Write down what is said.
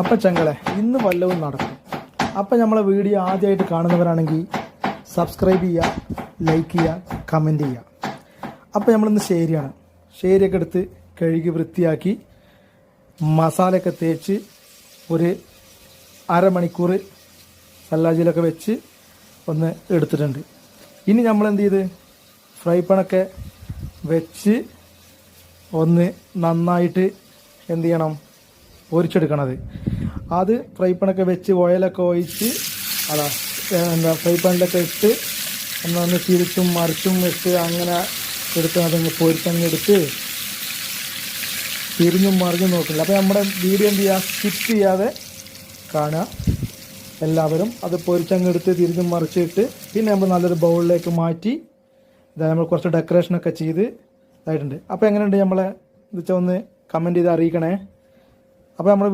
അപ്പം ചങ്ങളെ ഇന്ന് വല്ലതും നടക്കും. അപ്പം നമ്മളെ വീഡിയോ ആദ്യമായിട്ട് കാണുന്നവരാണെങ്കിൽ സബ്സ്ക്രൈബ് ചെയ്യുക, ലൈക്ക് ചെയ്യുക, കമൻറ്റ് ചെയ്യുക. അപ്പം നമ്മളിന്ന് ശേരിയൊക്കെ എടുത്ത് കഴുകി വൃത്തിയാക്കി മസാലയൊക്കെ തേച്ച് ഒരു അരമണിക്കൂർ സല്ലാജിലൊക്കെ വെച്ച് ഒന്ന് എടുത്തിട്ടുണ്ട്. ഇനി നമ്മൾ എന്ത് ചെയ്ത് ഫ്രൈ പാനൊക്കെ വെച്ച് ഒന്ന് നന്നായിട്ട് എന്ത് ചെയ്യണം, പൊരിച്ചെടുക്കണത്. അത് ഫ്രൈ പാനൊക്കെ വെച്ച് ഓയിലൊക്കെ ഒഴിച്ച് ഫ്രൈ പാനിലൊക്കെ ഇട്ട് ഒന്ന് തിരിച്ചും മറിച്ചും ഇട്ട് അങ്ങനെ എടുത്ത് അതങ്ങ് പൊരിച്ചങ്ങ് എടുത്ത് തിരിഞ്ഞും മറിഞ്ഞും നോക്കില്ല. അപ്പോൾ നമ്മുടെ വീഡിയോ എന്ത് ചെയ്യുക, സ്കിപ്പ് ചെയ്യാതെ കാണുക എല്ലാവരും. അത് പൊരിച്ചങ്ങ് എടുത്ത് തിരിഞ്ഞും മറിച്ചിട്ട് പിന്നെ നമ്മൾ നല്ലൊരു ബൗളിലേക്ക് മാറ്റി നമ്മൾ കുറച്ച് ഡെക്കറേഷനൊക്കെ ചെയ്ത് ഇതായിട്ടുണ്ട്. അപ്പോൾ എങ്ങനെയുണ്ട് നമ്മളെ ഇത് വെച്ചാൽ ഒന്ന് കമൻറ്റ് ചെയ്ത് അറിയിക്കണേ. അപ്പോൾ നമ്മൾ